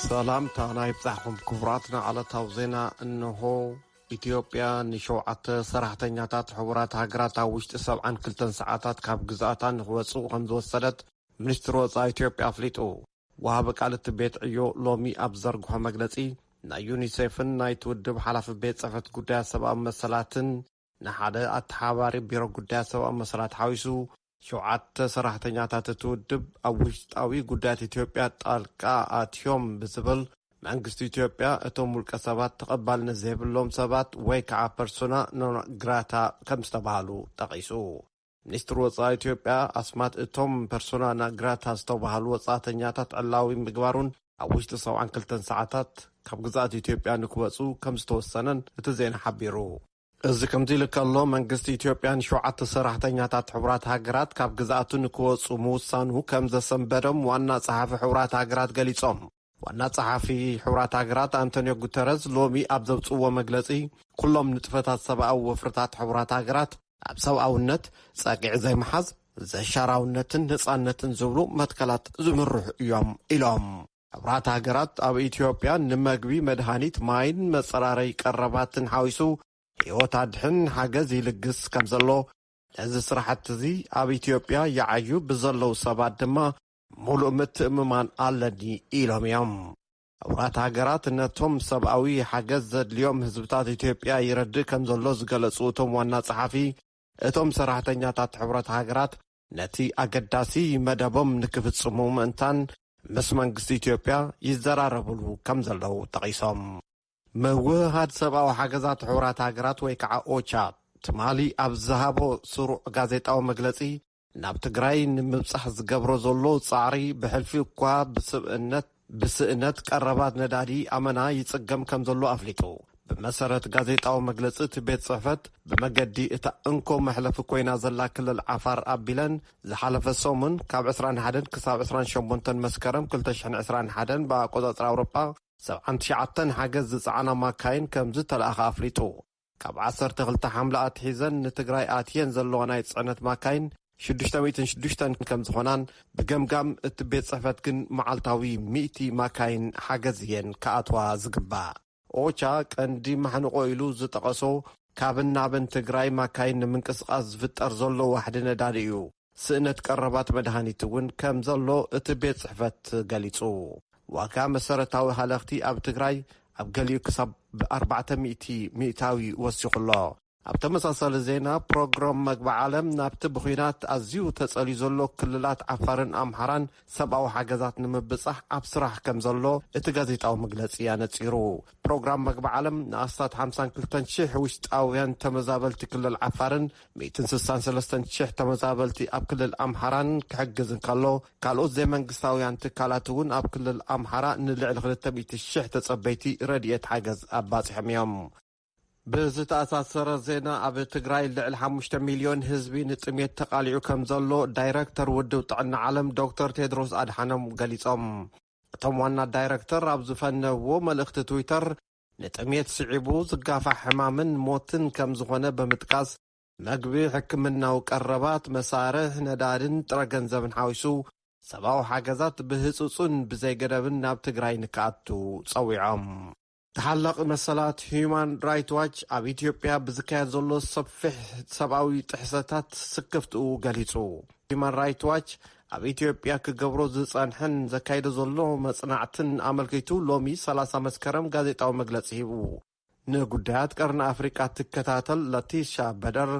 سلام تاناي بزحكم كبراتنا على توزينا انه إثيوبيا نشوعت سرحتنياتات حورات هاجرات وشت 72 ساعات كاب جزاتان نخوصو خمس وصلت منستر وصا إثيوبيا أفليتو وهاب قالت بيت عيو لومي أبزرقها مجلسي نا يونيسيفن نا يتودب حلف بيت صفت قدايا سبا مسلاتن نحاده أتحاباري بيرو قدايا سبا مسلات حاويسو شوعت سرحتنياتات تودب أوشت أوي قدايا إثيوبيا تالكا آتيوم بزبل መንግስቲ ኢትዮጵያ እቶም ሙልቀ ሰባት ተቐባልነት ዘይብሎም ሰባት ወይ ከዓ ፐርሶና ግራታ ከም ዝተባሃሉ ጠቂሱ ሚኒስትር ወፃኢ ኢትዮጵያ ኣስማት እቶም ፐርሶና ግራታ ዝተባሃሉ ወፃእተኛታት ዕላዊ ምግባሩን ኣብ ውሽጢ 72 ሰዓታት ካብ ግዛት ኢትዮጵያ ንክወፁ ከም ዝተወሰነን እቲ ዜና ሓቢሩ እዚ ከምዚ ልከሎ መንግስቲ ኢትዮጵያ ንሸውዓተ ሰራሕተኛታት ሕቡራት ሃገራት ካብ ግዛቱ ንክወፁ ምውሳኑ ከም ዘሰንበዶም ዋና ጸሓፊ ሕቡራት ሃገራት ገሊጾም ዋና ጸሓፊ ሕቡራት ሃገራት አንቶኒዮ ጉተረስ ሎሚ ኣብ ዘውፅዎ መግለጺ ኩሎም ንጥፈታት ሰብኣዊ ወፍርታት ሕቡራት ሃገራት ኣብ ሰብኣውነት ጸቂዕ ዘይመሓዝ ዘሻራውነትን ነጻነትን ዝብሉ መትከላት ዝምርሑ እዮም ኢሎም ሕቡራት ሃገራት ኣብ ኢትዮጵያ ንመግቢ መድሃኒት ማይን መጸራረይ ቀረባትን ሓዊሱ ሕይወት ኣድሕን ሓገዝ ይልግስ ከም ዘሎ ነዚ ስራሕቲ እዚ ኣብ ኢትዮጵያ ይዓዩ ብዘለው ሰባት ድማ ሙሉእ ምትእምማን ኣለኒ ኢሎም እዮም ሕቡራት ሃገራት ነቶም ሰብኣዊ ሓገዝ ዘድልዮም ህዝብታት ኢትዮጵያ ይረድእ ከም ዘሎ ዝገለጹ እቶም ዋና ጸሓፊ እቶም ሰራሕተኛታት ሕቡራት ሃገራት ነቲ ኣገዳሲ መደቦም ንክፍጽሙ ምእንታን ምስ መንግስቲ ኢትዮጵያ ይዘራረብሉ ከም ዘለው ጠቂሶም ምውህሃድ ሰብኣዊ ሓገዛት ሕቡራት ሃገራት ወይ ከዓ ኦቻ ትማሊ ኣብ ዝሃቦ ስሩዕ ጋዜጣዊ መግለጺ ናብ ትግራይ ንምብጻሕ ዝገብሮ ዘሎ ጻዕሪ ብሕልፊ እኳ ብስእነት ቀረባት ነዳዲ ኣመና ይጽገም ከም ዘሎ ኣፍሊጡ ብመሰረት ጋዜጣዊ መግለጺ እቲ ቤት ጽሕፈት ብመገዲ እታ እንኮ መሕለፊ ኮይና ዘላ ክልል ዓፋር ኣቢለን ዝሓለፈ ሰሙን ካብ 21 ክሳብ 28 መስከረም 2021 ብኣቆጻጽሪ ኣውሮጳ 79 ሓገዝ ዝጸዓና ማካይን ከም ዝተለኣኸ ኣፍሊጡ ካብ 12 ሓምለ ኣትሒዘን ንትግራይ ኣትየን ዘለዋ ናይ ጽዕነት ማካይን 606 ከም ዝኾናን ብገምጋም እቲ ቤት ጽሕፈት ግን መዓልታዊ 100 ማካይን ሓገዝ እየን ከኣትዋ ዝግባእ ኦቻ ቀንዲ ማሕንቆ ኢሉ ዝጠቐሶ ካብን ናብን ትግራይ ማካይን ንምንቅስቓስ ዝፍጠር ዘሎ ዋሕዲ ነዳዲ እዩ ስእነት ቀረባት መድሃኒት እውን ከም ዘሎ እቲ ቤት ጽሕፈት ገሊጹ ዋጋ መሰረታዊ ሃለኽቲ ኣብ ትግራይ ኣብ ገሊኡ ክሳብ ብ400 ሚእታዊ ወሲኹሎ ኣብ ተመሳሳሊ ዜና ፕሮግራም መግቢ ዓለም ናብቲ ብኹናት ኣዝዩ ተጸልዩ ዘሎ ክልላት ዓፋርን ኣምሓራን ሰብኣዊ ሓገዛት ንምብጻሕ ኣብ ስራሕ ከም ዘሎ እቲ ጋዜጣዊ መግለጺ ያነጺሩ ፕሮግራም መግቢ ዓለም ንኣስታት 52,000 ውሽጣውያን ተመዛበልቲ ክልል ዓፋርን 163,000 ተመዛበልቲ ኣብ ክልል ኣምሓራን ክሕግዝ እንከሎ ካልኦት ዘይመንግስታውያን ትካላት እውን ኣብ ክልል ኣምሓራ ንልዕሊ 200,000 ተጸበይቲ ረድኤት ሓገዝ ኣባጺሖም እዮም ብዝተኣሳሰረ ዜና ኣብ ትግራይ ልዕሊ 5 ሚልዮን ህዝቢ ንጥሜት ተቃሊዑ ከም ዘሎ ዳይሬክተር ውድብ ጥዕና ዓለም ዶክተር ቴድሮስ ኣድሓኖም ገሊጾም እቶም ዋና ዳይሬክተር ኣብ ዝፈነዎ መልእኽቲ ትዊተር ንጥሜት ስዒቡ ዝጋፋሕ ሕማምን ሞትን ከም ዝኾነ ብምጥቃስ መግቢ ሕክምናዊ ቀረባት መሳርሕ ነዳድን ጥረ ገንዘብን ሓዊሱ ሰብኣዊ ሓገዛት ብህፁፁን ብዘይገደብን ናብ ትግራይ ንክኣቱ ጸዊዖም ተሓላቕ መሰላት ሂዩማን ራይት ዋች ኣብ ኢትዮጵያ ብዝካየድ ዘሎ ሰፊሕ ሰብኣዊ ጥሕሰታት ስክፍትኡ ገሊጹ ሂዩማን ራይት ዋች ኣብ ኢትዮጵያ ክገብሮ ዝጸንሐን ዘካይደ ዘሎ መጽናዕትን ኣመልኪቱ ሎሚ 30 መስከረም ጋዜጣዊ መግለጺ ሂቡ ንጉዳያት ቀርኒ ኣፍሪቃ ትከታተል ለቲሻ በደር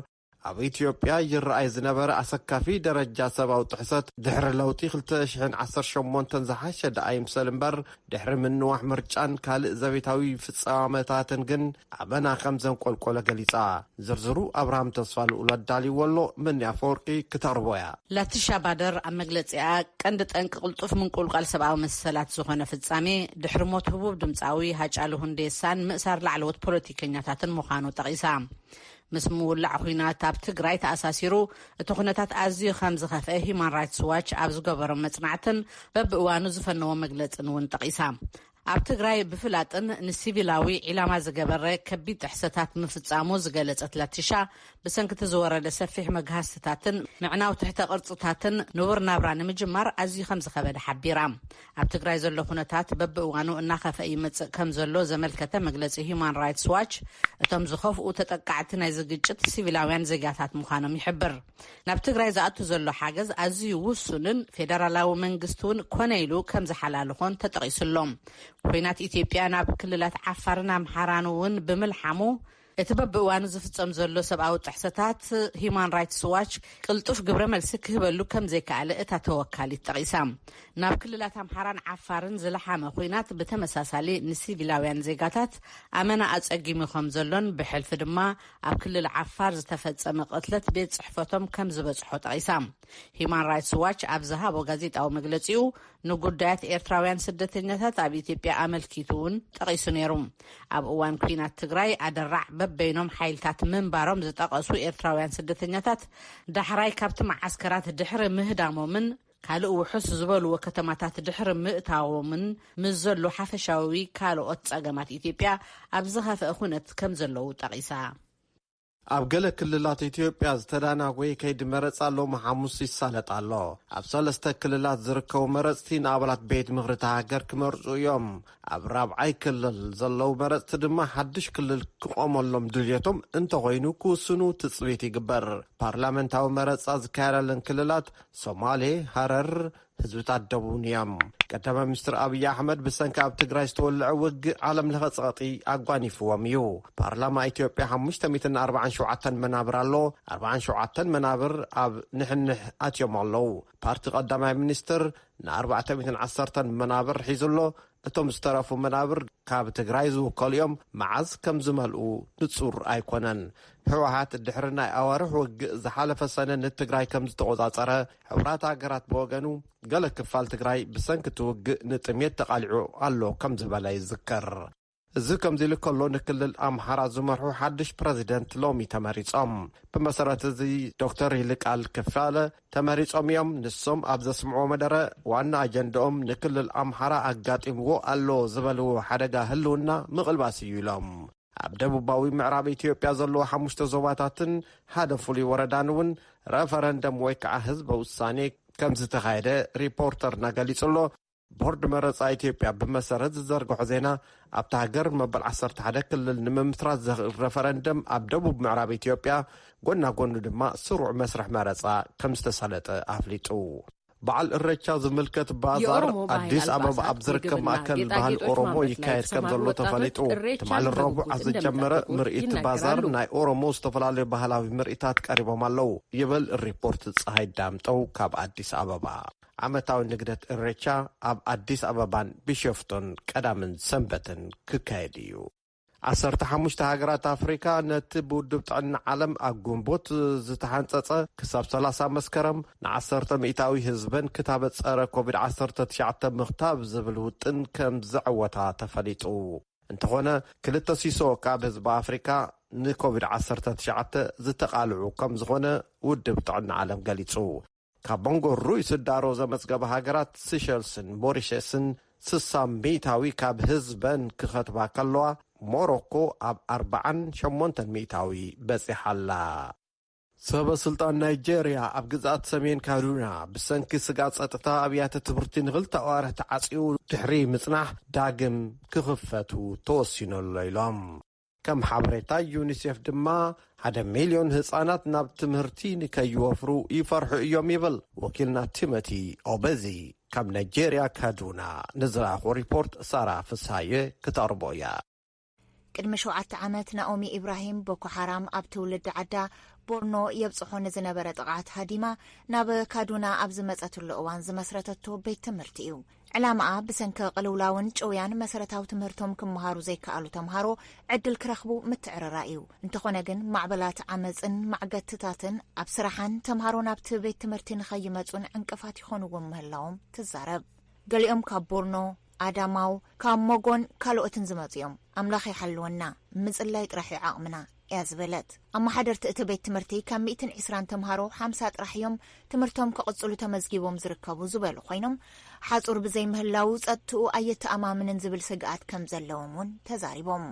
ኣብ ኢትዮጵያ ይረኣይ ዝነበረ ኣሰካፊ ደረጃ ሰብኣዊ ጥሕሰት ድሕሪ ለውጢ 2018 ዝሓሸ ደኣ ይምሰል እምበር ድሕሪ ምንዋሕ ምርጫን ካልእ ዘቤታዊ ፍጻመታትን ግን ኣመና ከም ዘንቆልቆለ ገሊጻ ዝርዝሩ ኣብርሃም ተስፋልኡሉ ኣዳልይዎ ኣሎ ምን ኣፈወርቂ ክተርቦያ ላቲሻ ባደር ኣብ መግለጺኣ ቀንዲ ጠንቂ ቅልጡፍ ምንቁልቃል ሰብኣዊ መሰላት ዝኾነ ፍጻሜ ድሕሪ ሞት ህቡብ ድምፃዊ ሃጫሉ ሁንዴሳን ምእሳር ላዕለዎት ፖለቲከኛታትን ምዃኑ ጠቒሳ ምስ ምውላዕ ኩናት ኣብ ትግራይ ተኣሳሲሩ እቲ ኩነታት ኣዝዩ ከም ዝኸፍአ ሂዩማን ራይትስ ዋች ኣብ ዝገበሮ መጽናዕትን በብእዋኑ ዝፈነዎ መግለጽን እውን ጠቒሳ ኣብ ትግራይ ብፍላጥን ንሲቪላዊ ኢላማ ዝገበረ ከቢድ ጥሕሰታት ምፍጻሙ ዝገለጸት ላቲሻ ብሰንኪቲ ዝወረደ ሰፊሕ መግሃስትታትን ምዕናው ትሕተ ቅርጽታትን ንቡር ናብራ ንምጅማር ኣዝዩ ከም ዝኸበደ ሓቢራ ኣብ ትግራይ ዘሎ ኩነታት በብእዋኑ እናኸፈ ይመጽእ ከም ዘሎ ዘመልከተ መግለጺ ሂውማን ራይትስ ዋች እቶም ዝኸፍኡ ተጠቃዕቲ ናይ ዝግጭት ሲቪላውያን ዜጋታት ምዃኖም ይሕብር። ናብ ትግራይ ዝኣቱ ዘሎ ሓገዝ ኣዝዩ ውሱንን ፌደራላዊ መንግስቲ እውን ኮነ ኢሉ ከም ዝሓላልኾን ተጠቒሱሎም። ኩናት ኢትዮጵያ ናብ ክልላት ዓፋርን ኣምሓራን እውን ብምልሓሙ እቲ በብእዋኑ ዝፍጸም ዘሎ ሰብኣዊ ጥሕሰታት ሂውማን ራይትስ ዋች ቅልጡፍ ግብረ መልሲ ክህበሉ ከም ዘይከኣለ እታ ተወካሊት ጠቒሳ ናብ ክልላት ኣምሓራን ዓፋርን ዝለሓመ ኩናት ብተመሳሳሊ ንሲቪላውያን ዜጋታት ኣመና ኣጸጊሙ ከም ዘሎን ብሕልፊ ድማ ኣብ ክልል ዓፋር ዝተፈጸመ ቅትለት ቤት ጽሕፈቶም ከም ዝበጽሖ ጠቒሳ ሂውማን ራይትስ ዋች ኣብ ዝሃቦ ጋዜጣዊ መግለጺኡ ንጉዳያት ኤርትራውያን ስደተኛታት ኣብ ኢትዮጵያ ኣመልኪቱ እውን ጠቒሱ ነይሩ። ኣብ እዋን ኩናት ትግራይ ኣደራዕ በበይኖም ሓይልታት ምንባሮም ዝጠቐሱ ኤርትራውያን ስደተኛታት ዳሕራይ ካብቲ መዓስከራት ድሕሪ ምህዳሞምን ካልእ ውሑስ ዝበልዎ ከተማታት ድሕሪ ምእታዎምን ምስ ዘሎ ሓፈሻዊ ካልኦት ጸገማት ኢትዮጵያ ኣብ ዝኸፍአ ኩነት ከም ዘለዉ ጠቒሳ ኣብ ገለ ክልላት ኢትዮጵያ ዝተዳናጎየ ከይዲ መረጻ ሎሚ ሐሙስ ይሳለጥ ኣሎ። ኣብ 3 ክልላት ዝርከቡ መረጽቲ ንኣባላት ቤት ምኽሪ ሃገር ክመርጹ እዮም። ኣብ 4ይ ክልል ዘለዉ መረጽቲ ድማ ሓድሽ ክልል ክቆመሎም ድልየቶም እንተኾይኑ ክውስኑ ትጽቢት ይግበር። ፓርላሜንታዊ መረጻ ዝካየደለን ክልላት ሶማሌ፣ ሃረር፣ ህዝብታት ደቡብ እዮም። ቀዳማ ሚኒስትር ኣብይ ኣሕመድ ብሰንኪ ኣብ ትግራይ ዝተወልዐ ውግእ ዓለም ለኸ ጸቕጢ ኣጓኒፍዎም እዩ። ፓርላማ ኢትዮጵያ 547 መናብር ኣሎ። 47 መናብር ኣብ ንሕንሕ ኣትዮም ኣለዉ። ፓርቲ ቀዳማይ ሚኒስትር ን410 መናብር ሒዙሎ እቶም ዝተረፉ መናብር ካብ ትግራይ ዝውከሉ እዮም። መዓዝ ከም ዝመልኡ ንጹር ኣይኮነን። ህወሓት ድሕሪ ናይ ኣዋርሕ ውግእ ዝሓለፈ ሰነ ንትግራይ ከም ዝተቆጻጸረ ሕብራት ሃገራት ብወገኑ ገለ ክፋል ትግራይ ብሰንኪ እቲ ውግእ ንጥሜት ተቓሊዑ ኣሎ ከም ዝበለ ይዝከር። እዚ ከምዚ ኢሉ ከሎ ንክልል ኣምሓራ ዝመርሑ ሓድሽ ፕረዚደንት ሎሚ ተመሪጾም። ብመሰረት እዚ ዶክተር ይልቃል ክፋለ ተመሪጾም እዮም። ንሶም ኣብ ዘስምዖ መደረ ዋና ኣጀንዳኦም ንክልል ኣምሓራ ኣጋጢምዎ ኣሎ ዝበልዎ ሓደጋ ህልውና ምቕልባስ እዩ ኢሎም። ኣብ ደቡባዊ ምዕራብ ኢትዮጵያ ዘለዎ 5 ዞባታትን ሓደ ፍሉይ ወረዳን እውን ረፈረንደም ወይ ከዓ ህዝበ ውሳኔ ከም ዝተኻየደ ሪፖርተርና ገሊጹሎ። ቦርድ መረጻ ኢትዮጵያ ብመሰረት ዝዘርግሖ ዜና ኣብታ ሃገር መበል 11 ክልል ንምምትራት ዘኽእል ረፈረንደም ኣብ ደቡብ ምዕራብ ኢትዮጵያ ጎና ጎኑ ድማ ስሩዕ መስርሕ መረጻ ከም ዝተሳለጠ ኣፍሊጡ። በዓል እረቻ ዝምልከት ባዛር ኣዲስ ኣበባ ኣብ ዝርከብ ማእከል ባህሊ ኦሮሞ ይካየድ ከም ዘሎ ተፈሊጡ። ትማል ረቡዕ ዝጀመረ ምርኢት ባዛር ናይ ኦሮሞ ዝተፈላለዩ ባህላዊ ምርኢታት ቀሪቦም ኣለዉ ይብል ሪፖርት ፀሃይ ዳምጠው ካብ ኣዲስ ኣበባ። ዓመታዊ ንግደት እረቻ ኣብ ኣዲስ ኣበባን ቢሾፍቶን ቀዳምን ሰንበትን ክካየድ እዩ። 15 ሃገራት ኣፍሪካ ነቲ ብውድብ ጥዕና ዓለም ኣብ ግንቦት ዝተሓንጸጸ ክሳብ 30 መስከረም ን10 ሚእታዊ ህዝበን ክታበ ጸረ ኮቪድ-19 ምኽታብ ዝብል ውጥን ከም ዘዕወታ ተፈሊጡ። እንተኾነ 2 ሲሶ ካብ ህዝቢ ኣፍሪካ ንኮቪድ-19 ዝተቓልዑ ከም ዝኾነ ውድብ ጥዕና ዓለም ገሊጹ። ካብ ቦንጎ ሩይ ስዳሮ ዘመዝገበ ሃገራት ሲሸልስን ሞሪሸስን 60 ሚእታዊ ካብ ህዝበን ክኸትባ ከለዋ ሞሮኮ ኣብ 48 ሚእታዊ በፂሓላ። ሰበስልጣን ናይጄርያ ኣብ ግዛት ሰሜን ካዱና ብሰንኪ ስጋት ፀጥታ ኣብያተ ትምህርቲ ንኽልተ ኣዋርሕ ተዓፂኡ ድሕሪ ምጽናሕ ዳግም ክኽፈቱ ተወሲኑሎ ኢሎም። ከም ሓበሬታ ዩኒሴፍ ድማ 1 ሚልዮን ህፃናት ናብ ትምህርቲ ንከይወፍሩ ይፈርሑ እዮም ይብል ወኪልና ቲሞቲ ኦበዚ ካብ ናይጄርያ ካዱና ንዝረኣኹ ሪፖርት ሳራ ፍስሃየ ክተቕርቦ እያ። ቅድሚ 7 ዓመት ናኦሚ ኢብራሂም ቦኮ ሓራም ኣብ ትውልዲ ዓዳ ቦርኖ የብፅሖ ንዝነበረ ጥቃዓት ሃዲማ ናብ ካዱና ኣብ ዝመፀትሉ እዋን ዝመስረተቶ ቤት ትምህርቲ እዩ። ዕላማኣ ብሰንኪ ቅልውላውን ጭውያን መሰረታዊ ትምህርቶም ክመሃሩ ዘይከኣሉ ተምሃሮ ዕድል ክረኽቡ ምትዕርራ እዩ። እንተኾነ ግን ማዕበላት ዓመፅን ማዕገትታትን ኣብ ስራሓን ተምሃሮ ናብቲ ቤት ትምህርቲ ንኸይመፁን ዕንቅፋት ይኾንዎም ምህላዎም ትዛረብ። ገሊኦም ካብ ቦርኖ፣ ኣዳማው፣ ካብ ሞጎን ካልኦትን ዝመፁ እዮም። ኣምላኽ ይሓልወና ምጽላይ ጥራሕ ዓቕምና እያ ዝበለት ኣመሓደርቲ እቲ ቤት ትምህርቲ ካብ 120 ተምሃሮ 50 ጥራሕ እዮም ትምህርቶም ከቕጽሉ ተመዝጊቦም ዝርከቡ ዝበሉ ኮይኖም ሓጹር ብዘይ ምህላው ጸጥኡ ኣየተኣማምንን ዝብል ስግኣት ከም ዘለዎም እውን ተዛሪቦም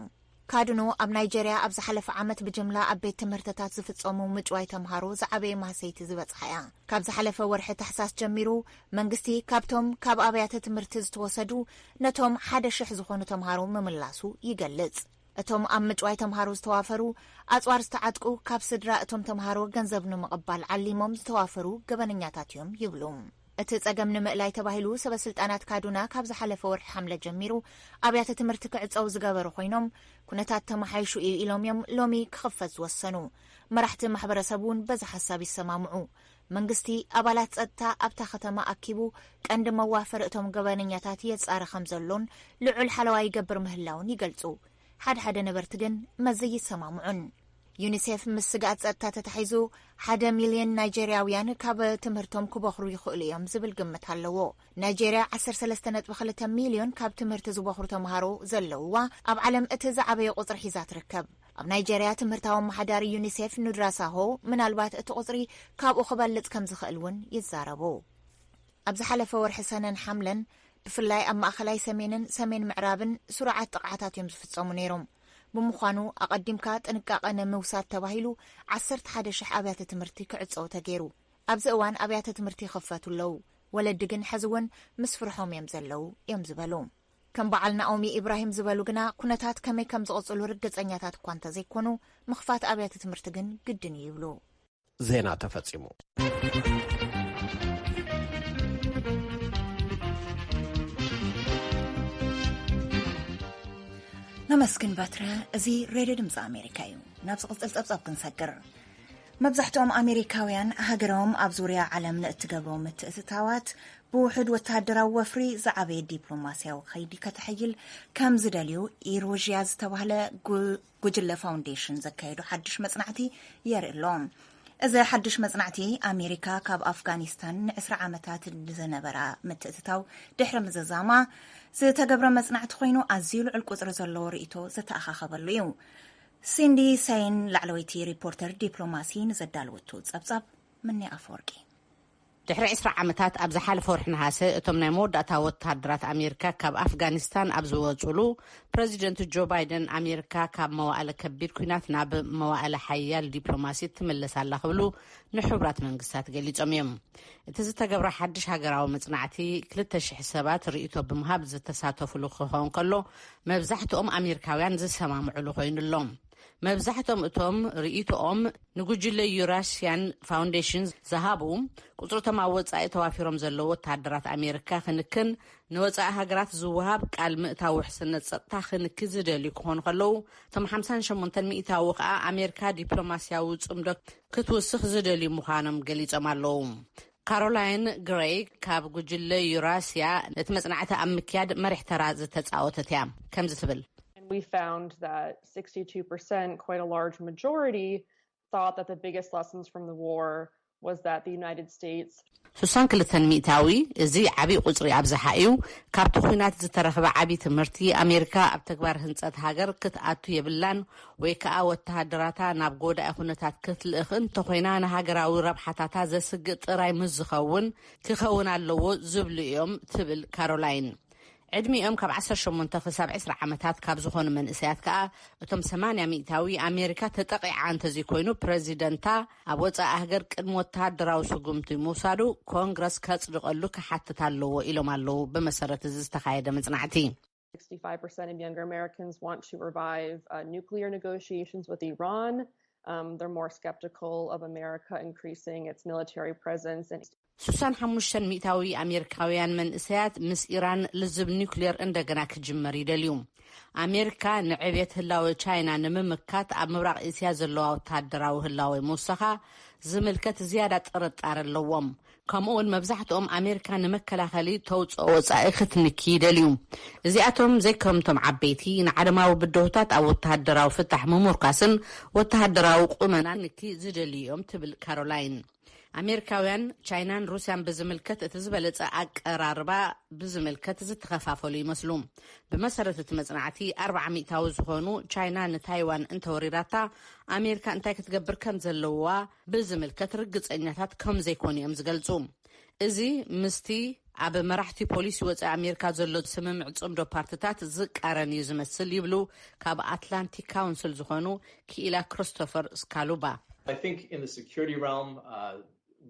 ካድኖ ኣብ ናይጀርያ ኣብ ዝሓለፈ ዓመት ብጅምላ ኣብ ቤት ትምህርትታት ዝፍጸሙ ምጭዋይ ተምሃሮ ዝዓበየ ማሰይቲ ዝበጽሐ እያ ካብ ዝሓለፈ ወርሒ ታሕሳስ ጀሚሩ መንግስቲ ካብቶም ካብ ኣብያተ ትምህርቲ ዝተወሰዱ ነቶም 1,000 ዝኾኑ ተምሃሮ ምምላሱ ይገልጽ እቶም ኣብ ምጭዋይ ተምሃሮ ዝተዋፈሩ ኣጽዋር ዝተዓጥቁ ካብ ስድራ እቶም ተምሃሮ ገንዘብ ንምቕባል ዓሊሞም ዝተዋፈሩ ገበነኛታት እዮም ይብሉ እቲ ጸገም ንምእላይ ተባሂሉ ሰበስልጣናት ካዱና ካብ ዝሓለፈ ወርሒ ሓምለ ጀሚሩ ኣብያተ ትምህርቲ ክዕጸው ዝገበሩ ኮይኖም ኩነታት ተመሓይሹ እዩ ኢሎም እዮም ሎሚ ክኽፈት ዝወሰኑ መራሕቲ ማሕበረሰብ እውን በዚ ሓሳብ ይሰማምዑ መንግስቲ ኣባላት ጸጥታ ኣብታ ከተማ ኣኪቡ ቀንዲ መዋፈር እቶም ገበነኛታት የጻረ ከም ዘሎን ልዑል ሓለዋ ይገብር ምህላውን ይገልጹ ሓደ ነበርቲ ግን መዘይ ይሰማምዑን ዩኒሴፍ ምስ ስጋት ጸጥታ ተታሒዙ 1 ሚልዮን ናይጀርያውያን ካብ ትምህርቶም ክበኽሩ ይኽእሉ እዮም ዝብል ግምት ኣለዎ ናይጀርያ 13.2 ሚልዮን ካብ ትምህርቲ ዝበኽሩ ተምሃሮ ዘለውዋ ኣብ ዓለም እቲ ዝዓበየ ቁጽሪ ሒዛ ትርከብ ኣብ ናይጀርያ ትምህርታዊ ማሕዳሪ ዩኒሴፍ ኑድራሳሆ ምናልባት እቲ ቁጽሪ ካብኡ ክበልጽ ከም ዝኽእል እውን ይዛረቡ ኣብ ዝሓለፈ ወርሒ ሰነን ሓምለን ብፍላይ ኣብ ማእኸላይ ሰሜንን ሰሜን ምዕራብን ስሩዓት ጥቕዓታት እዮም ዝፍጸሙ ነይሮም ብምዃኑ ኣቐዲምካ ጥንቃቐ ንምውሳድ ተባሂሉ 11,000 ኣብያተ ትምህርቲ ክዕጸው ተገይሩ ኣብዚ እዋን ኣብያተ ትምህርቲ ይኽፈቱ ኣለዉ ወለዲ ግን ሕዚ እውን ምስ ፍርሖም እዮም ዘለዉ እዮም ዝበሉ ከም በዓል ናኦሚ ኢብራሂም ዝበሉ ግና ኩነታት ከመይ ከም ዝቕጽሉ ርግጸኛታት እኳ እንተዘይኮኑ ምኽፋት ኣብያተ ትምህርቲ ግን ግድን ይብሉ ዜና ተፈጺሙ نمسكن باترا ازي راديو دمز أمريكا يو نابس قصة تبصب كنسكر مبزحتهم أمريكاويان هاجرهم أبزوريا عالم نتقبلهم التأتتاوات بوحد وتهدرا وفري زعبي الدبلوماسيا وخيدي كتحيل كام زداليو إيروجياز توهلا جوجل فاونديشن زكايدو حدش مصنعتي يرئلهم إذا حدش مصنعتي أمريكا كاب أفغانستان 10 عامتات زنبرا متأتتاو دحر مززاما زتقبر مصنعت خوينو أزيلو القصر زلو رئيتو زتأخاخبلو يو سيندي ساين لعلويتي ريبورتر دبلوماسي نزدالوتو زبزب مني أفوركي ድሕሪ 20 ዓመታት ኣብ ዝሓለፈ ወርሒ ነሓሰ እቶም ናይ መወዳእታ ወተሃደራት ኣሜሪካ ካብ ኣፍጋኒስታን ኣብ ዝወጹሉ ፕሬዚደንት ጆ ባይደን ኣሜሪካ ካብ መዋእለ ከቢድ ኩናት ናብ መዋእለ ሓያል ዲፕሎማሲ ትምለስ ኣላ ክብሉ ንሕቡራት መንግስታት ገሊጾም እዮም እቲ ዝተገብረ ሓድሽ ሃገራዊ መጽናዕቲ 2,000 ሰባት ርእይቶ ብምሃብ ዝተሳተፍሉ ክኸውን ከሎ መብዛሕትኦም ኣሜሪካውያን ዝሰማምዑሉ ኮይኑሎም መብዛሕትኦም እቶም ርእይቶኦም ንጉጅለ ዩራሲያን ፋውንዴሽን ዝሃቡ ቁጽሮቶም ኣብ ወጻኢ ተዋፊሮም ዘለዉ ወተሃደራት ኣሜሪካ ክንክን ንወጻኢ ሃገራት ዝውሃብ ቃል ምእታዊ ውሕስነት ጸጥታ ክንክን ዝደልዩ ክኾኑ ከለዉ እቶም 58 ሚእታዊ ከዓ ኣሜሪካ ዲፕሎማስያዊ ጽምዶ ክትውስኽ ዝደልዩ ምዃኖም ገሊጾም ኣለዉ ካሮላይን ግሬይ ካብ ጉጅለ ዩራሲያ ነቲ መጽናዕቲ ኣብ ምክያድ መሪሕ ተራ ዝተጻወተት እያ ከምዚ ትብል We found that 62%, quite a large majority, thought that the biggest lessons from the war was that the United States... سوسان كلتن مئتاوي زي عبي قصري أبزحايو كابتو خينات زترخب عبي تمرتي أمريكا أبتكبر هنسات هاجر كتآتو يبلان ويكا واتهادراتا نابقودة أخونتات كتل إخن تخينانا هاجر أو ربحتاتا زسقط راي مزخون كخون اللو زبلو يوم تبل كارولاين عدمي كاب 10 عامتات كاب زخون من إسيات كا أتم 800 أمريكا تتقي عن تزيكوينو بريزيدنتا أبوت أهجر كموتها دراوسو قمتي موسادو كونغرس كتصدق اللوك حتى تالو إلو مالو بمسارة زستخايدة مزنعتي 65% of younger Americans want to revive nuclear negotiations with Iran. They're more skeptical of America increasing its military presence and سوسان حموشن مئتاوي أمريكاويان من إسيات مس إيران لزب نيوكلير اندقنا كجمري داليوم أمريكا نعبيت هلاوي تشاينا نممكات أب مبرق إسيا زلوه تهدراو هلاوي موسخة زملكت زيادة أرطار اللوام كمون مبزحتهم أمريكا نمكلا خلي توت أو سائخت نكي داليوم زياتهم زيكمتم عبيتي نعلماو بدوتات أو تهدراو فتح مموركاسن وتهدراو قمنا نكي زداليوم تبل كارولاين ኣሜሪካውያን ቻይናን ሩስያን ብዝምልከት እቲ ዝበለጸ ኣቀራርባ ብዝምልከት ዝተኸፋፈሉ ይመስሉ። ብመሰረት እቲ መጽናዕቲ 400ታዊ ዝኾኑ ቻይና ንታይዋን እንተወሪራታ ኣሜሪካ እንታይ ክትገብር ከም ዘለዋ ብዝምልከት ርግጸኛታት ከም ዘይኮኑ እዮም ዝገልጹ። እዚ ምስቲ ኣብ መራሕቲ ፖሊሲ ወፃኢ ኣሜሪካ ዘሎ ስምምዕ ጽምዶ ፓርቲታት ዝቃረን እዩ ዝመስል ይብሉ ካብ ኣትላንቲክ ካውንስል ዝኾኑ ኪኢላ ክሪስቶፈር ስካሉባ። I think in the security realm,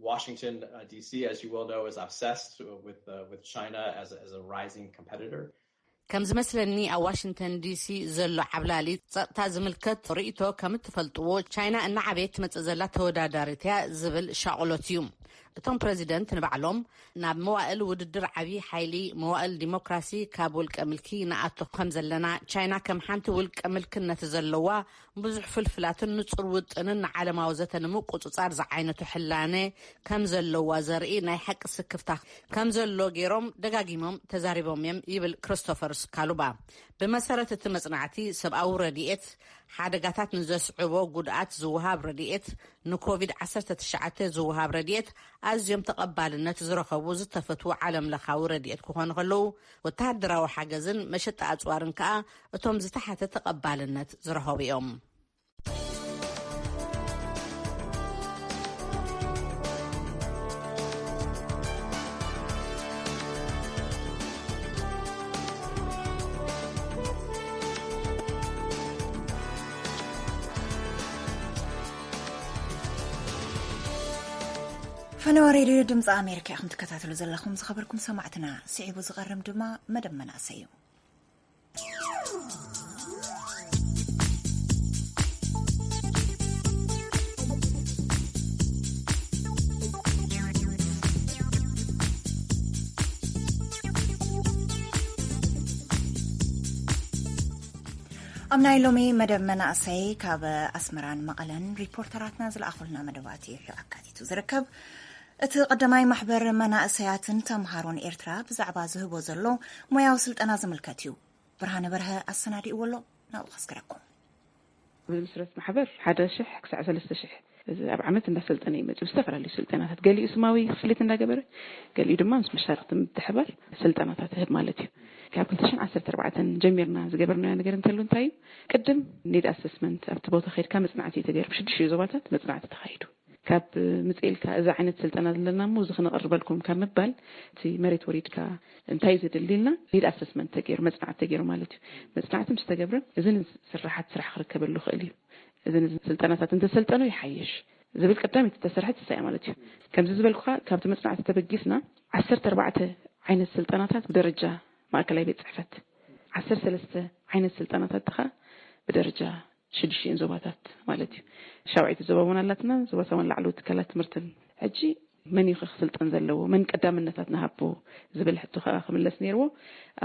Washington, D.C., as you well know, is obsessed with China as a rising competitor. ከም ዝመስለኒ ኣብ ዋሽንግተን ዲሲ ዘሎ ዓብላሊ ጸጥታ ዝምልከት ርእይቶ ከም እትፈልጥዎ ቻይና እናዓበየት ትመጽእ ዘላ ተወዳዳሪት እያ ዝብል ሻቕሎት እዩ። እቶም ፕሬዚደንት ንባዕሎም ናብ መዋእል ውድድር ዓብይ ሓይሊ መዋእል ዲሞክራሲ ካብ ውልቀ ምልኪ ንኣቶ ከም ዘለና ቻይና ከም ሓንቲ ውልቀ ምልክነት ዘለዋ ብዙሕ ፍልፍላትን ንጹር ውጥንን ዓለማዊ ዘተ ንምቁጽጻር ዝዓይነቱ ሕላነ ከም ዘለዋ ዘርኢ ናይ ሓቂ ስክፍታ ከም ዘሎ ገይሮም ደጋጊሞም ተዛሪቦም እዮም ይብል ክሪስቶፈር ስካሉባ። ብመሰረት እቲ መጽናዕቲ ሰብኣዊ ረድኤት ሓደጋታት ንዘስዕቦ ጉድኣት ዝውሃብ ረድኤት ንኮቪድ-19 ዝውሃብ ረድኤት ኣዝዮም ተቐባልነት ዝረኸቡ ዝተፈትዉ ዓለም ለኻዊ ረድኤት ክኾኑ ከለዉ ወተሃደራዊ ሓገዝን መሸጣ ኣጽዋርን ከዓ እቶም ዝተሓተ ተቐባልነት ዝረኸቡ እዮም። فنوى راديو دمز أمريكا أخم تكتاتلو زلخم زخبركم سمعتنا سعيبو زغرم دما مدام مناسيو أمنا لومي مدام مناسي كاب أسمران مقلن ريبورتراتنا زلأخولنا مدواتي حقاتي تزركب قدماي محبر مناسياتن تمهارون إرترا بزعبا زهبو زلو موياو سلطنا زملكاتيو برهان برها السنادي أولو ناو خسكركم بالمسرة محبر حدا شح كسع 3 شح أب عمت إن سلطنة يمج مستفر اللي سلطنات قال لي اسماوي خليت إنها جبر قال لي دمام مش مشاركة متحبر سلطنات هتهب مالتي كابلتشن 14 جميرنا زجبرنا نقدر نتكلم تايم قدم نيد أسسمنت أبتبوت خير كم صنعتي تجرب شد شيء زبطت مصنعتي تخيلوا كاب مسئل كإذا عينت سلطنة لنا موز خنا قرب لكم كم نبال تي مريت وريد كا انتايزد الليلنا نيد أسسمنت تجرب مصنعت تجرب مالتي مصنعت مش تجرب إذن سرحت سرح خرك باللو خليه إذن سلطنة أنت سلطنة يحيش زبيل قدامي تسرحت الساعة مالتي كم زبيل خا كابت مصنعت تبجسنا 14 عين السلطنات بدرجة ما أكل بيت صحفت 13 عين السلطنات تخا بدرجة شدشين زباتات مالتي شوعية الزبابون اللاتنا زباتون لعلو تكالات مرتن هجي من يخخ سلطان زلو من قدام النتات نهبو زبل حتو خاخ من لسنيرو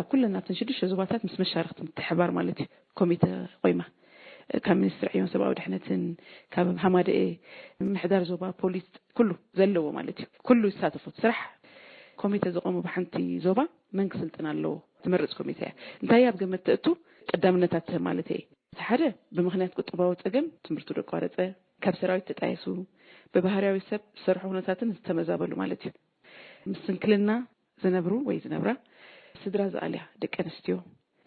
كلنا بتنشدش زباتات مسمى شارخت متحبار مالتي كوميتا قيمة كان منستر عيون سبا ودحنتن كان محمد محدار زبا بوليس كله زلو مالتي كله يساتفوا صراح كوميتا زقوموا بحنتي زبا من سلطان له تمرز كوميتا انتهي ابقى متأتو قدام النتات مالتي حاجة بمخنيات قطبة وتقم تمرتو رقارة كاب سراوي تتعيسو ببهارياوي سب سرحو نتاتن استمزابلو مالتي مسن كلنا زنبرو وي زنبرا سدرا زاليا دك انستيو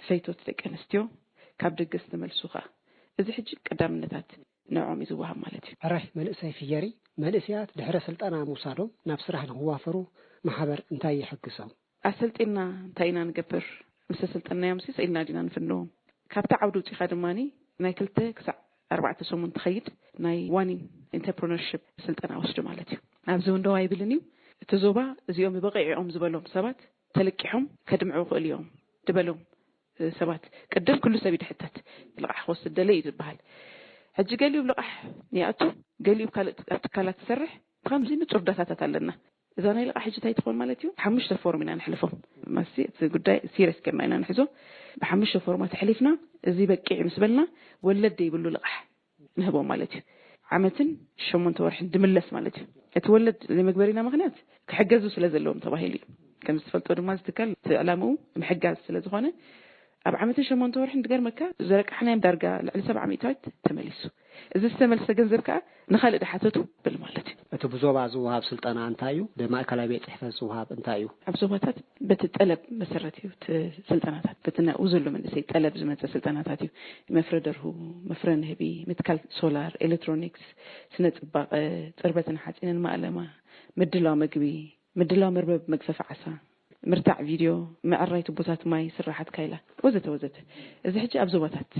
فيتوت دك انستيو كاب دقس تملسوخا إذا حجي قدام النتات نوعهم يزوها مالتي راح منسي في ياري منسيات دحر سلطنا موصادو نفسرح نوافرو محبر انتاي يحقسو أسلطنا انتاينا نقبر مسلطنا يمسي سيلنا دينا نفنوهم كابتا عودو تي خادماني ناي كلتا كسع 4 سومون تخيد ناي وانين انتربرونرشيب سلطنا وسدو مالتي ابزون دو يبلني تزوبا زيوم بقيعهم زبلهم سبات تلقيهم كدمعو اليوم دبلهم سبات قدم كل سبيد حتات لقح وسط دلي يبحال حجي قال لي لقح نياتو قال لي كالات تسرح خمسين ترداتات لنا إذا أنا لقح حجي تايتخون مالتيو حمش تفور من نحلفهم ماسي قداي سيريس كما نحزو بحمش فورمات حلفنا زي بقيع مسبلنا ولد يبلو لقح نهبو مالتي عمتن شمون تورح دملس مالتي اتولد زي مقبرينا مغنات كحجزو سلازلهم تباهيلي كم استفلتو دماز تكال تعلمو محجاز سلازخونه ኣብ ዓመት 8 ወርሒ ንገርመካ ዘረቅሕናዮም ዳርጋ ልዕሊ 700 ተመሊሱ እዚ ዝተመልሰ ገንዘብ ከዓ ንኻልእ ድሓተቱ ብል ማለት እዩ እቲ ብዞባ ዝውሃብ ስልጠና እንታይ እዩ ብማእከላዊ ቤት ጽሕፈት ዝውሃብ እንታይ እዩ ኣብ ዞባታት በቲ ጠለብ መሰረት እዩ ስልጠናታት በትናኡ ዘሎ መንእሰይ ጠለብ ዝመፀ ስልጠናታት እዩ መፍረደርሁ መፍረን ህቢ ምትካል ሶላር ኤሌክትሮኒክስ ስነ ጽባቐ ጽርበትን ሓጺንን ማዕለማ ምድላው ምግቢ ምድላው መርበብ መግፈፍ ዓሳ ምርታዕ ቪድዮ ምዕራይ ቱቦታት ማይ ስራሓት ካይላ ወዘተ ወዘተ እዚ ሕጂ ኣብ ዞባታት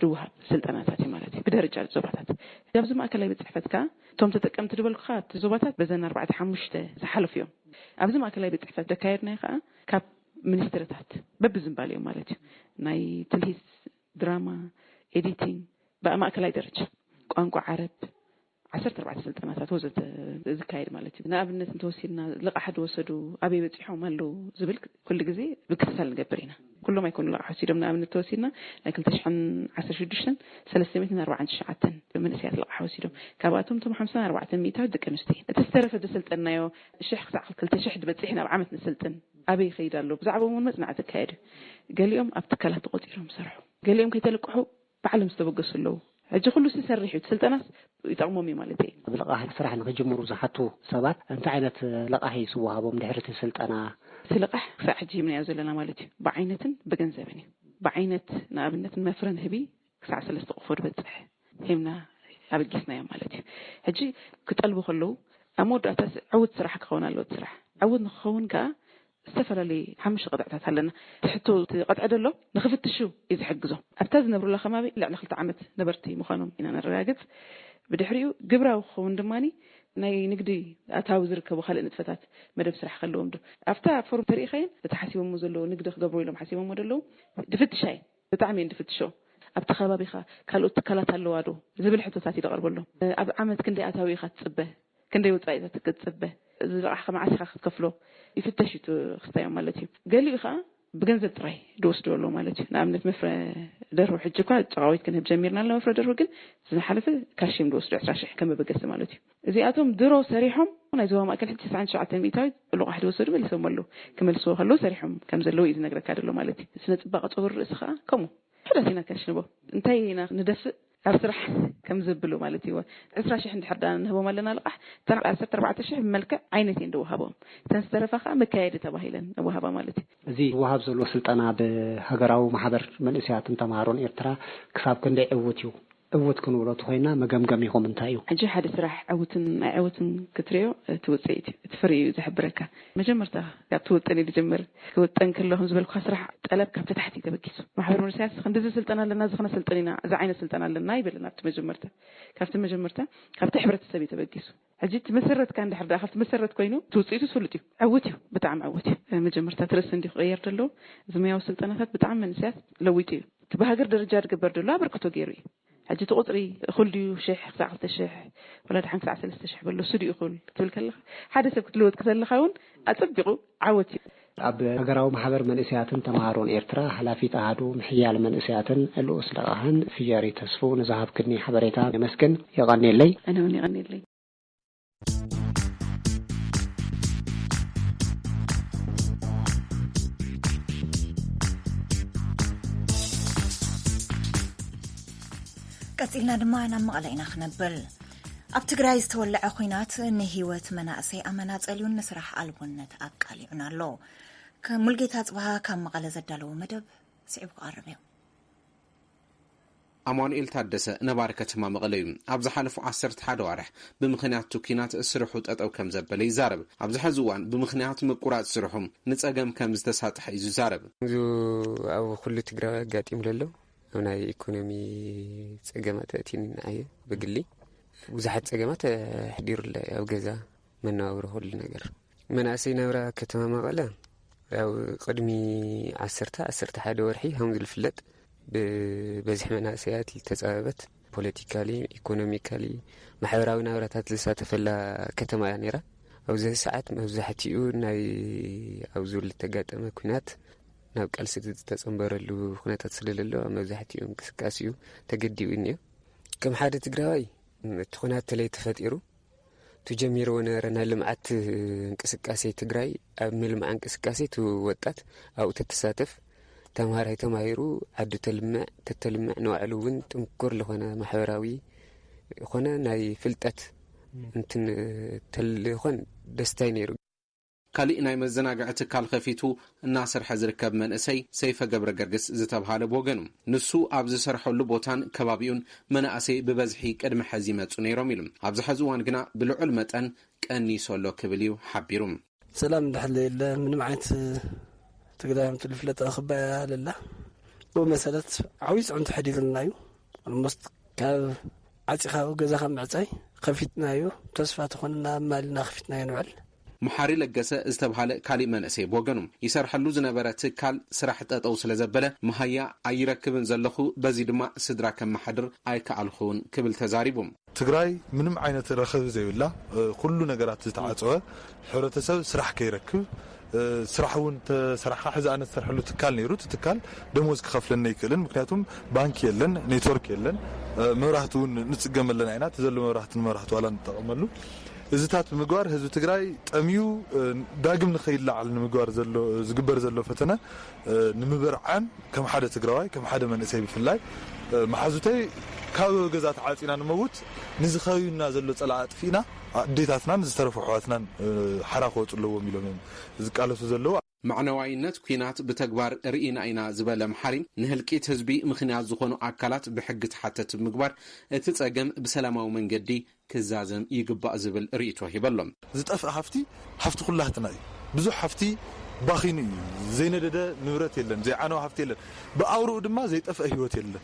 ድውሃብ ስልጠናታት ማለት እዩ ብደረጃ ዞባታት ኣብዚ ማእከላዊ ቤት ጽሕፈት ከዓ ቶም ተጠቀምቲ ድበልኩ ዞባታት በዘን 4-5 ዝሓለፉ እዮም ኣብዚ ማእከላዊ ቤት ጽሕፈት ደካየድና ከዓ ካብ ሚኒስትርታት በብዝምባልዮም ማለት እዩ ናይ ትልሂስ ድራማ ኤዲቲንግ በማእከላዊ ደረጃ ቋንቋ ዓረብ 14 ስልጠናታት ወዘተ ዝካየድ ማለት እዩ ንኣብነት እንተወሲድና ልቃሕ ወሰዱ ኣበይ በፂሖም ኣለው ዝብል ኩሉ ግዜ ብክትታል ንገብር ኢና ኩሎም ኣይኮኑ ልቃሕ ወሲዶም ንኣብነት ተወሲድና ናይ 2016 349 መንእሰያት ልቃሕ ወሲዶም ካብኣቶም 54 ሚእታዊ ደቂ ኣንስትዮ እቲ ዝተረፈ ዝስልጠናዮ 1000 ክሳብ 2000 ድበፂሕ ናብ ዓመት ንስልጥን ኣበይ ይኸይድ ኣሎ ብዛዕባ እውን መጽናዕቲ ካየድ ገሊኦም ኣብ ትካላት ተቆፂሮም ሰርሑ ገሊኦም ከይተለቅሑ ባዕሎም ዝተበገሱ ኣለዉ ሕጂ ኩሉ ተሰሪሑ ስልጠናስ ይጠቅሞም ማለት እዩ ብልቃሕ ስራሕ ንክጅምሩ ዝሓቱ ሰባት እንታይ ዓይነት ልቃሕ ይስዋሃቦም ድሕሪ ስልጠና ልቃሕ ክሳብ ሕጂ ምንያ ዘለና ማለት እዩ ብዓይነትን ብገንዘብን እዩ ብዓይነት ንኣብነት መፍረን ህቢ ክሳብ 3 ቅፎ ድበፅሕ ሄምና ኣብጊስናዮም ማለት እዩ ሕጂ ክጠልቡ ከለዉ ኣብ መወዳእታ ዕውት ስራሕ ክኸውን ኣለዎ ስራሕ ዕውት ንክኸውን ከዓ ዝተፈላለዩ 5 ቅጥዕታት ኣለና ትሕቶ ቅጥዕ ደሎ ንኽፍትሹ ይዝሕግዞም ኣብታ ዝነብሩላ ኸማቢ ልዕሊ 2 ዓመት ነበርቲ ምዃኖም ኢና ነረጋግፅ ብድሕሪኡ ግብራዊ ክኸውን ድማኒ ናይ ንግዲ ኣታዊ ዝርከቡ ካልእ ንጥፈታት መደብ ስራሕ ከለዎም ዶ ኣብታ ፎርም ተሪኢኸይን ተሓሲቦም ዘለዎ ንግዲ ክገብሩ ኢሎም ሓሲቦም ደለው ድፍትሻይ ብጣዕሚ ድፍትሾ ኣብቲ ከባቢኻ ካልኦት ትካላት ኣለዋ ዶ ዝብል ሕቶታት ይቀርበሎም ኣብ ዓመት ክንደይ ኣታዊ ኢኻ ትጽበ ክንደይ ወጻኢታት ክትጽበ ዝልቃሕ ከመዓሲኻ ክትከፍሎ ይፍተሽቱ ክስታዮም ማለት እዩ ገሊኡ ከዓ ብገንዘብ ጥራይ ድወስደሉ ማለት እዩ ንኣብነት መፍረ ደርሁ ሕጂ እኳ ጨቃዊት ክንህብ ጀሚርና ኣሎ መፍረ ደርሁ ግን ዝሓለፈ ካሽም ድወስዱ 20,000 ከም በገስ ማለት እዩ እዚኣቶም ድሮ ሰሪሖም ናይ ዞባ ማእከል 99 ሚእታዊ ልቃሕ ድወስዱ መልሶም ኣለዉ ክመልስዎ ከለዉ ሰሪሖም ከም ዘለዉ እዩ ዝነግረካ ደሎ ማለት እዩ ስነ ጽባቐ ፀጉሪ ርእሲ ከዓ ከምኡ ሕዳትና ካሽንቦ እንታይ ኢና ንደፍእ ኣብ ስራሕ ከም ዝብሉ ማለት እዩ 20,000 እንድሕር ንህቦም ኣለና ልቃሕ 14,000 መልክዕ ዓይነትን እንደወሃቦም ተንስተረፈኻ መካየድ ተባሂለን ወሃባ ማለት እዩ እዚ ወሃብ ዘሎ ስልጠና ብሃገራዊ ማሕበር መንእሰያት ተማሃሮን ኤርትራ ክሳብ ክንደይ ዕውት እዩ ዕውት ክንብሎ ተኾይና መገምገም ይኹም እንታይ እዩ ሕጂ ሓደ ስራሕ ዕውትን ክትሪዮ ትውፅኢት ትፍሪ ዝሕብረካ መጀመርታ ካብ ትውጥን ይጅምር ክውጥን ከለኹም ዝበልኩ ስራሕ ጠለብ ካብ ተታሕቲ ተበኪሱ ማሕበር መንእሰያት ክንደዚ ስልጠና ኣለና ዝኽነ ስልጠና እዚ ዓይነት ስልጠና ኣለና ይብለና ካብቲ መጀመርታ ካብቲ ሕብረተሰብ ተበኪሱ ሕጂ ትመሰረትካ እንድሕር ዳ ካብቲ መሰረት ኮይኑ ትውፅኢቱ ትፍልጥ እዩ ዕውት እዩ ብጣዕሚ ዕውት እዩ መጀመርታ ትርስ እንዲ ክቀየር ደሎ ዝመያው ስልጠናታት ብጣዕሚ መንእሰያት ለዊጡ እዩ ብሃገር ደረጃ ዝግበር ደሎ አበርክቶ ገይሩ እዩ ሕጂ ተቆፅሪ ኩልዲዩ 1,000 ክሳብ 2,000 ወላ ድሓን ክሳብ 3,000 በሎ ስዲ ይኹል ክትብል ከለኻ ሓደ ሰብ ክትልወጥ ከለኻ እውን ኣጸቢቑ ዓወት እዩ ኣብ ሃገራዊ ማሕበር መንእሰያትን ተማሃሮን ኤርትራ ሓላፊት ኣሃዱ ምሕያል መንእሰያትን ልኡስ ልቃሕን ፍያሪ ተስፉ ንዝሃብክኒ ሓበሬታ የመስግን ይቀኒለይ ኣነ እውን ይቀኒለይ ቀፂልና ድማ ናብ መቐለ ኢና ክነብል ኣብ ትግራይ ዝተወልዐ ኩናት ንህይወት መናእሰይ ኣመናፀልዩን ንስራሕ ኣልቦነት ኣቃሊዑን ኣሎ ሙልጌታ ጽባህ ካብ መቐለ ዘዳለዎ መደብ ስዒቡ ክቐርብ እዩ ኣማኑኤል ታደሰ ነባሪ ከተማ መቐለ እዩ ኣብ ዝሓለፉ 11 ዋርሕ ብምኽንያት ኩናት ስርሑ ጠጠው ከም ዘበለ ይዛረብ ኣብዚ ሕዚ እዋን ብምኽንያት ምቁራፅ ስርሖም ንፀገም ከም ዝተሳጥሐ እዩ ዝዛረብ እዚ ኣብ ኩሉ ትግራይ ኣጋጢሙ ዘሎ ናይ ኢኮኖሚ ፀገማት ኣቲንናየ በግሊ ብዙሓት ፀገማት ሕዲሩለ ኣብ ገዛ መነባብሮ ሁሉ ነገር መናእሰይ ነብራ ከተማ መቐለ ያው ቅድሚ 11 ወርሒ ከም ዝፍለጥ በዝሕ መናእሰያት ተፃበበት ፖለቲካሊ ኢኮኖሚካሊ ማሕበራዊ ናብራታት ዝሳተፈላ ከተማ እያ ነይራ ኣብዚ ሰዓት መብዛሕትኡ ናይ ኣብ ዙል ተጋጠመ ኩናት ናብ ቃልሲ ዝተጸምበረሉ ኩነታት ስለዘሎ መብዛሕትኡ እንቅስቃሴ ተገዲኡ እኒኦ ከም ሓደ ትግራዋይ እቲ ኩናት ተለይ ተፈጢሩ ትጀሚርዎ ነበረ ናይ ልምዓት እንቅስቃሴ ትግራይ ኣብ ምልማዕ እንቅስቃሴ ትወጣት ኣብኡ ተሳተፍ ተማሃራይ ተማሂሩ ዓዲ ተልምዕ ንባዕሉ እውን ጥንኩር ዝኾነ ማሕበራዊ ዝኾነ ናይ ፍልጠት እንትን ተልኾን ደስታይ ነይሩ። ካሊእ ናይ መዘናግዒ ትካል ከፊቱ እናሰርሐ ዝርከብ መንእሰይ ሰይፈ ገብረ ገርግስ ዝተብሃለ ወገኑ ንሱ ኣብ ዝሰርሐሉ ቦታን ከባቢኡን መናእሰይ ብበዝሒ ቅድሚ ሕዚ ይመፁ ነይሮም ኢሉ ኣብዚ ሕዚ እዋን ግና ብልዑል መጠን ቀኒሶሎ ክብል እዩ ሓቢሩ። ሰላም ድሕለ የለ ምንም ዓይነት ትግራይም ትልፍለጥ ክባያ ኣለላ ብኡ መሰረት ዓብይ ፅዕንቶ ሓዲርልና እዩ almost ካብ ዓፂኻ ገዛኻ ምዕፃይ ከፊትናዮ ተስፋ ትኾንና ማልና ከፊትናዮ ንውዕል መሓሪ ለገሰ ዝተብሃለ ካሊእ መንእሰይ ወገኑ ይሰርሐሉ ዝነበረ ትካል ስራሕ ጠጠው ስለ ዘበለ መሃያ ኣይረክብን ዘለኹ በዚ ድማ ስድራ ከመሓድር ኣይከኣልኹን ክብል ተዛሪቡ። ትግራይ ምንም ዓይነት ረኸብ ዘይብላ ኩሉ ነገራት ዝተዓፀወ ሕብረተሰብ ስራሕ ከይረክብ ስራሕ እውን ተሰራሕካ ሕዚ ኣነ ዝሰርሐሉ ትካል ነይሩ ትካል ደሞዝ ክኸፍለና ይክእልን ምክንያቱም ባንክ የለን ኔትወርክ የለን መብራህቲ እውን ንፅገመለና ኢና ተዘሎ መብራህቲ ንመብራህቲ ዋላ ንጠቐመሉ እዝታት ምግባር ህዝቢ ትግራይ ጠሚዩ ዳግም ንኸይላዓል ንምግባር ዘሎ ዝግበር ዘሎ ፈተነ ንምብርዓን ከም ሓደ ትግራዋይ ከም ሓደ መንእሰይ ብፍላይ ማሕዙተይ ካብ ገዛት ዓፂና ንመውት ንዝኸዩና ዘሎ ፀላዓ ጥፊና ኣዴታትናን ዝተረፉ ኣሕዋትናን ሓራ ክወፅለዎም ኢሎም ዝቃለሱ ዘለዎ معنوينت كينات بتكبار رئينا إنا زبالة محارم نهلكيت هزبي مخنيات زخونو أكالات بحقة حتى تمقبار تتساقم بسلامة ومن قدي كزازم يقبأ زبال رئيتو هيبالهم زتأفأ حفتي كلها تناي بزو حفتي باخيني زين دادا نورات يلن زي عانو حفتي يلن بأورو دما زي تأفأ هيوت يلن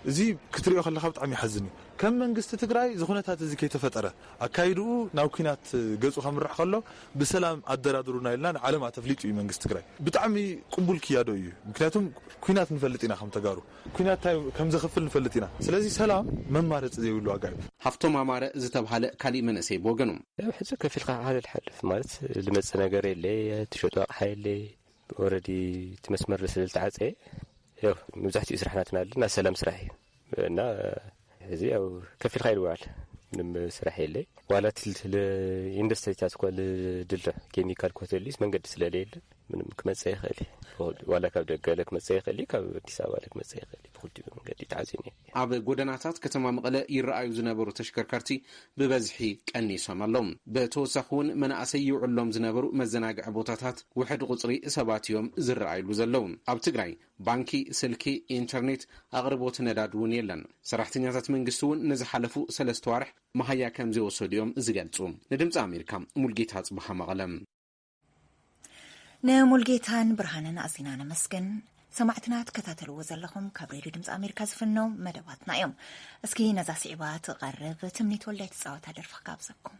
زي كتريو خلي خبط عمي حزني كم من قصة تقراي زخونتها زي كي تفتره أكايدو ناوكينات جزء خمر خلوا بسلام أدرادرونا يلنا على ما تفليتو من قصة تقراي بتعمي قنبل كيادو مكنياتهم كوينات نفلتينا خم تجارو كوينات كم زخفل نفلتينا سلازي سلام من مارت زي يقولوا عقايب حفتو ما مارت زتب حالة كلي من أسيب وجنوم حسك في القاعة هذا الحل في مارت لما تسنجري اللي تشوتوا حيلي وردي تمسمر رسالة عزة يو مزحتي إسرحناتنا لنا سلام سرحي نا هذي أو كفي الخير وعل من سرحي اللي ولا إندستري تاسكوا لدلة كيميكال كوتليس من قد سلاليل من كم سيخلي ولا كابد قالك ما سيخلي كابد تساوالك ما سيخلي بقولتي من قد تعزيني عب جودناتات كتمام مقلة يرأيو زنابرو تشكركرتي ببزحي كأني سمالهم بتوسخون من أسيو علوم زنابرو مزناق عبوتاتات وحد قصري سبات يوم زرعي لوزلون عب تقرأي بانكي سلكي إنترنت أغربوت ندادون يلن سرحتنياتات من قسون نزحلفو سلستوارح مهيا كم زيو صديوم زقالتوم ندمز أمريكا ملقيتات بحام غلم نمولجيتان برهاننا أزينانا مسكن سمعتنا تكتاتلو وزلهم كابريدو دمز أمريكا زفنو مدواتنا يوم اسكي نزا سعبات غرب تمنيت وليت صوت هدر فقابزكم